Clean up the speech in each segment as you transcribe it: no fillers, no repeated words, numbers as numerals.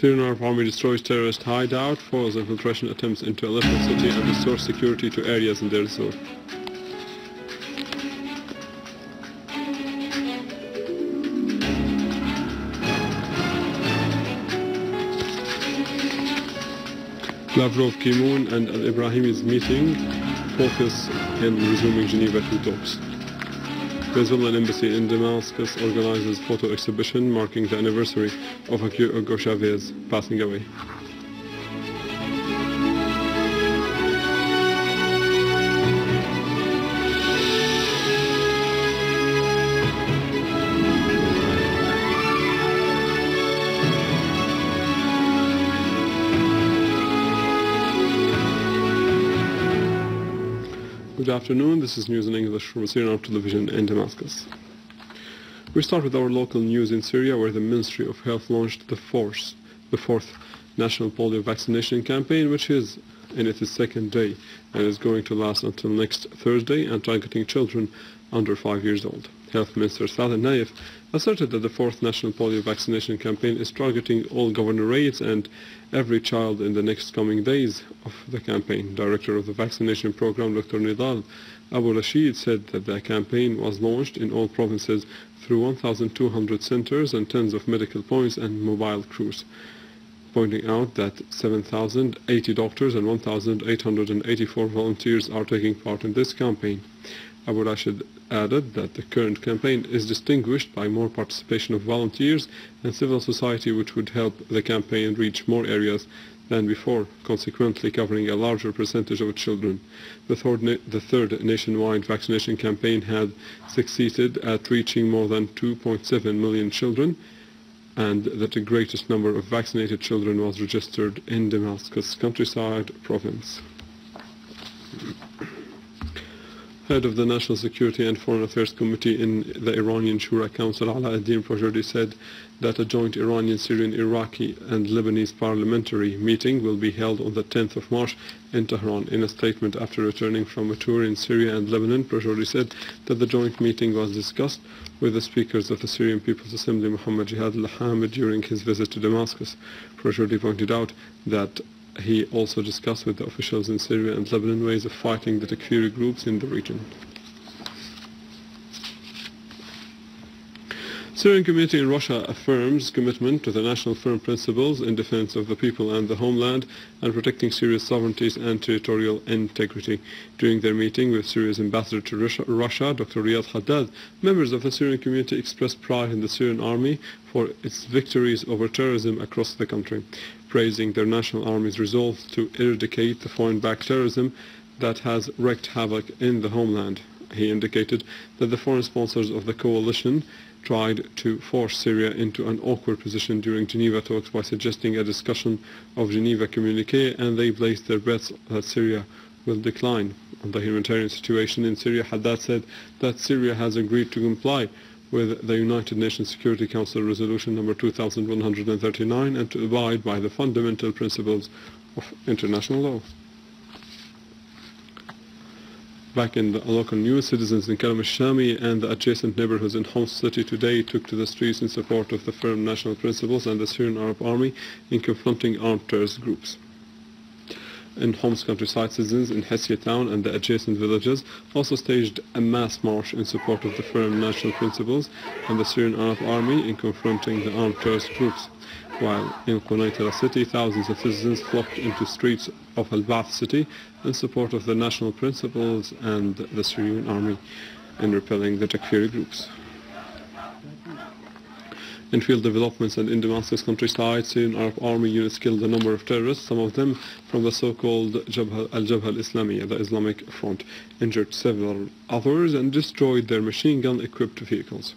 Syrian Arab Army destroys terrorist hideout, foils infiltration attempts into Aleppo city and restores security to areas in Deir ez-Zor. Lavrov, Kimoun and Al-Brahimi's meeting focus in resuming Geneva II talks. The Israeli embassy in Damascus organizes photo exhibition marking the anniversary of Hugo Chavez passing away. Good afternoon, this is news in English from Syrian Arab television in Damascus. We start with our local news in Syria, where the Ministry of Health launched the fourth national polio vaccination campaign, which is in its second day and is going to last until next Thursday and targeting children under 5 years old. Health Minister Saad Naif asserted that the fourth national polio vaccination campaign is targeting all governorates and every child in the next coming days of the campaign. Director of the vaccination program, Dr. Nidal Abu Rashid, said that the campaign was launched in all provinces through 1,200 centers and tens of medical points and mobile crews, pointing out that 7,080 doctors and 1,884 volunteers are taking part in this campaign. Abu Rashid added that the current campaign is distinguished by more participation of volunteers and civil society, which would help the campaign reach more areas than before, consequently covering a larger percentage of children. The third nationwide vaccination campaign had succeeded at reaching more than 2.7 million children, and that the greatest number of vaccinated children was registered in Damascus countryside province. Head of the National Security and Foreign Affairs Committee in the Iranian Shura Council, Boroujerdi, said that a joint Iranian, Syrian, Iraqi and Lebanese parliamentary meeting will be held on the 10th of March in Tehran. In a statement after returning from a tour in Syria and Lebanon, Boroujerdi said that the joint meeting was discussed with the speakers of the Syrian People's Assembly, Mohammed Jihad al-Hamid, during his visit to Damascus. Boroujerdi pointed out that he also discussed with the officials in Syria and Lebanon ways of fighting the Takfiri groups in the region. Syrian community in Russia affirms commitment to the national firm principles in defense of the people and the homeland and protecting Syria's sovereignty and territorial integrity. During their meeting with Syria's ambassador to Russia, Dr. Riyad Haddad, members of the Syrian community expressed pride in the Syrian army for its victories over terrorism across the country, praising their national army's resolve to eradicate the foreign-backed terrorism that has wreaked havoc in the homeland. He indicated that the foreign sponsors of the coalition tried to force Syria into an awkward position during Geneva talks by suggesting a discussion of Geneva communique, and they placed their bets that Syria will decline. On the humanitarian situation in Syria, Haddad said that Syria has agreed to comply with the United Nations Security Council Resolution number 2139 and to abide by the fundamental principles of international law. Back in the local news, citizens in Karam al-Shami and the adjacent neighborhoods in Homs city today took to the streets in support of the firm national principles and the Syrian Arab Army in confronting armed terrorist groups. In Homs countryside, citizens in Hessia town and the adjacent villages also staged a mass march in support of the firm national principles and the Syrian Arab Army in confronting the armed terrorist groups. While in Quneitra city, thousands of citizens flocked into streets of Al-Ba'ath city in support of the national principles and the Syrian army in repelling the Takfiri groups. In field developments and in Damascus countryside, Syrian Arab Army units killed a number of terrorists, some of them from the so-called Jabhat al-Islamiyya, the Islamic Front, injured several others and destroyed their machine gun-equipped vehicles.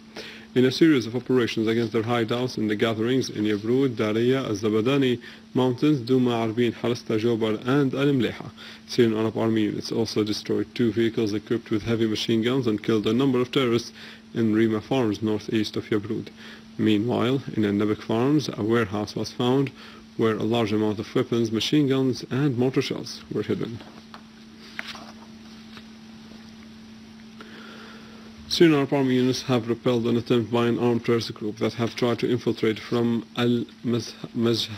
In a series of operations against their hideouts in the gatherings in Yabrud, Dariya, Al-Zabadani mountains, Duma, Arbin, Halasta, Jobar and Al-Mleha, Syrian Arab Army units also destroyed 2 vehicles equipped with heavy machine guns and killed a number of terrorists in Rima Farms, northeast of Yabrud. Meanwhile, in Nabek Farms, a warehouse was found where a large amount of weapons, machine guns and mortar shells were hidden. Syrian army units have repelled an attempt by an armed terrorist group that have tried to infiltrate from al-Majhar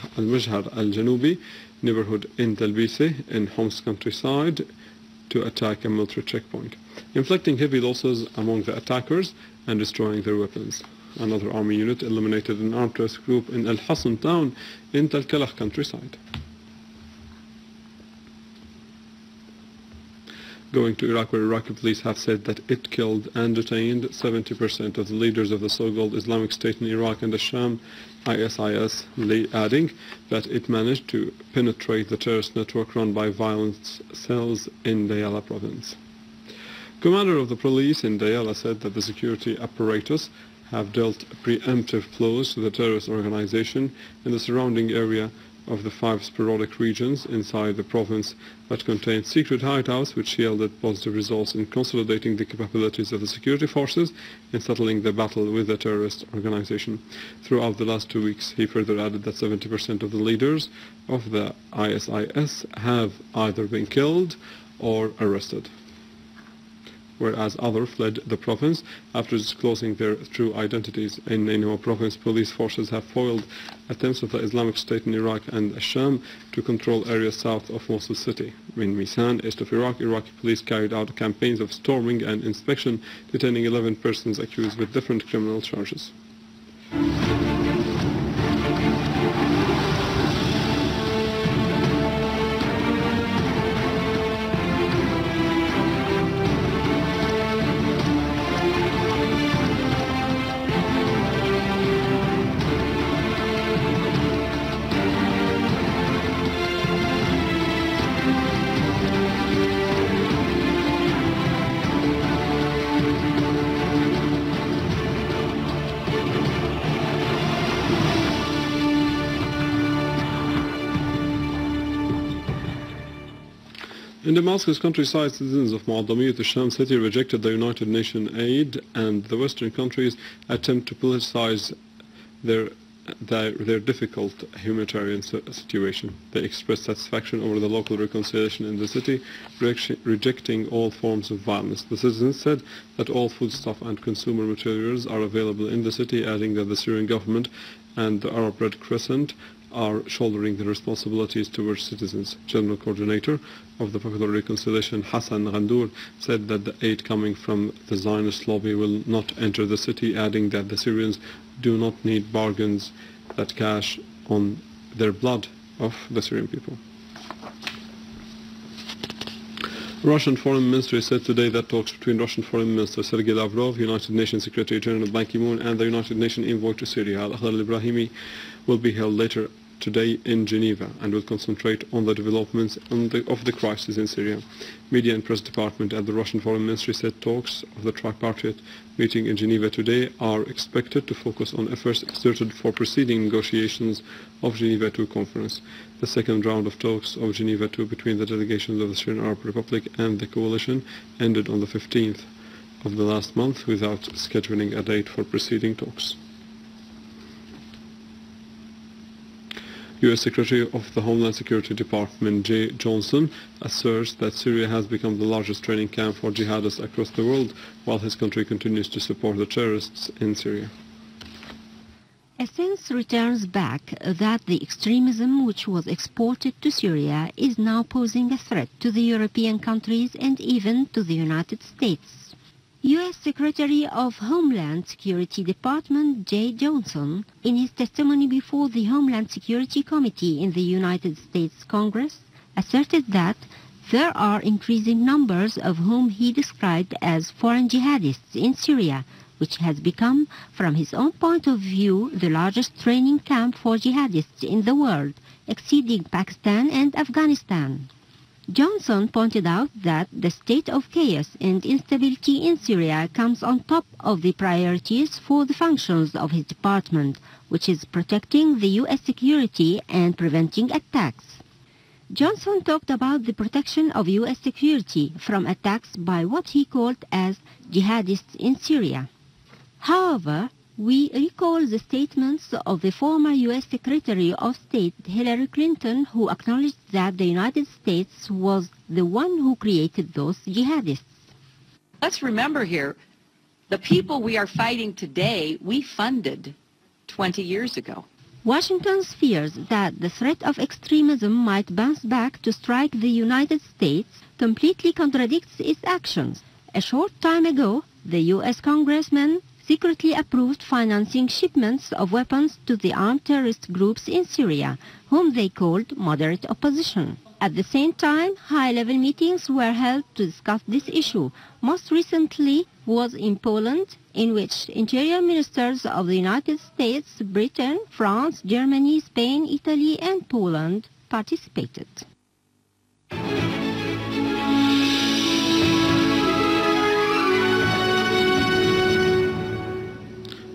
al-Janubi neighborhood in Talbisi in Homs countryside to attack a military checkpoint, inflicting heavy losses among the attackers and destroying their weapons. Another army unit eliminated an armed terrorist group in Al-Hassan town in Talkalakh countryside. Going to Iraq, where Iraqi police have said that it killed and detained 70% of the leaders of the so-called Islamic State in Iraq and the Sham, ISIS, adding that it managed to penetrate the terrorist network run by violent cells in Diyala province. Commander of the police in Diyala said that the security apparatus have dealt preemptive blows to the terrorist organization in the surrounding area of the 5 sporadic regions inside the province that contained secret hideouts, which yielded positive results in consolidating the capabilities of the security forces in settling the battle with the terrorist organization. Throughout the last 2 weeks, he further added that 70% of the leaders of the ISIS have either been killed or arrested, whereas others fled the province after disclosing their true identities. In Nainawa province, police forces have foiled attempts of the Islamic State in Iraq and Sham to control areas south of Mosul city. In Misan, east of Iraq, Iraqi police carried out campaigns of storming and inspection, detaining 11 persons accused with different criminal charges. In Damascus countryside, citizens of Mu'addamiyat al-Sham city rejected the United Nations aid and the Western countries' attempt to politicize their difficult humanitarian situation. They expressed satisfaction over the local reconciliation in the city, rejecting all forms of violence. The citizens said that all foodstuff and consumer materials are available in the city, adding that the Syrian government and the Arab Red Crescent are shouldering the responsibilities towards citizens. General Coordinator of the Popular Reconciliation, Hassan Ghandour, said that the aid coming from the Zionist lobby will not enter the city, adding that the Syrians do not need bargains that cash on their blood of the Syrian people. Russian Foreign Ministry said today that talks between Russian Foreign Minister Sergei Lavrov, United Nations Secretary General Ban Ki-moon, and the United Nations envoy to Syria, Brahimi, will be held later today in Geneva and will concentrate on the developments of the crisis in Syria. Media and Press Department at the Russian Foreign Ministry said talks of the tripartite meeting in Geneva today are expected to focus on efforts exerted for preceding negotiations of Geneva II conference. The second round of talks of Geneva II between the delegations of the Syrian Arab Republic and the coalition ended on the 15th of the last month without scheduling a date for preceding talks. U.S. Secretary of the Homeland Security Department Jeh Johnson asserts that Syria has become the largest training camp for jihadists across the world, while his country continues to support the terrorists in Syria. A sense returns back that the extremism which was exported to Syria is now posing a threat to the European countries and even to the United States. U.S. Secretary of Homeland Security Department Jeh Johnson, in his testimony before the Homeland Security Committee in the United States Congress, asserted that there are increasing numbers of whom he described as foreign jihadists in Syria, which has become, from his own point of view, the largest training camp for jihadists in the world, exceeding Pakistan and Afghanistan. Johnson pointed out that the state of chaos and instability in Syria comes on top of the priorities for the functions of his department, which is protecting the U.S. security and preventing attacks. Johnson talked about the protection of U.S. security from attacks by what he called as jihadists in Syria. However, we recall the statements of the former U.S. Secretary of State Hillary Clinton, who acknowledged that the United States was the one who created those jihadists. Let's remember here, The people we are fighting today, we funded 20 years ago. Washington's fears that the threat of extremism might bounce back to strike the United States completely contradicts its actions. A short time ago, the U.S. congressman secretly approved financing shipments of weapons to the armed terrorist groups in Syria, whom they called moderate opposition. At the same time, high-level meetings were held to discuss this issue. Most recently was in Poland, in which interior ministers of the United States, Britain, France, Germany, Spain, Italy, and Poland participated.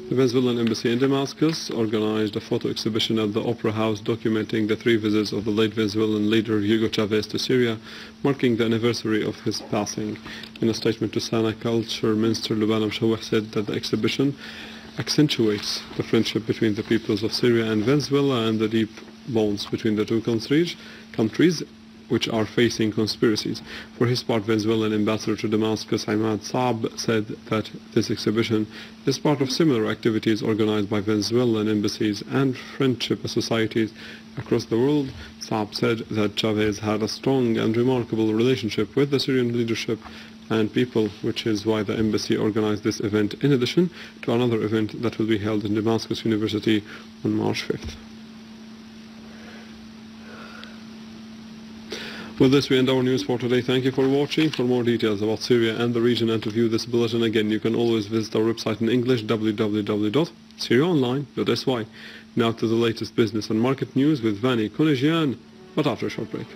The Venezuelan embassy in Damascus organized a photo exhibition at the Opera House documenting the 3 visits of the late Venezuelan leader Hugo Chavez to Syria, marking the anniversary of his passing. In a statement to Sana, Culture Minister Lavrov said that the exhibition accentuates the friendship between the peoples of Syria and Venezuela and the deep bonds between the two countries which are facing conspiracies. For his part, Venezuelan ambassador to Damascus, Ahmad Saab, said that this exhibition is part of similar activities organized by Venezuelan embassies and friendship societies across the world. Saab said that Chavez had a strong and remarkable relationship with the Syrian leadership and people, which is why the embassy organized this event in addition to another event that will be held in Damascus University on March 5th. With this, we end our news for today. Thank you for watching. For more details about Syria and the region and to view this bulletin again, you can always visit our website in English, www.syriaonline.sy. Now to the latest business and market news with Vani Kunejian, but after a short break.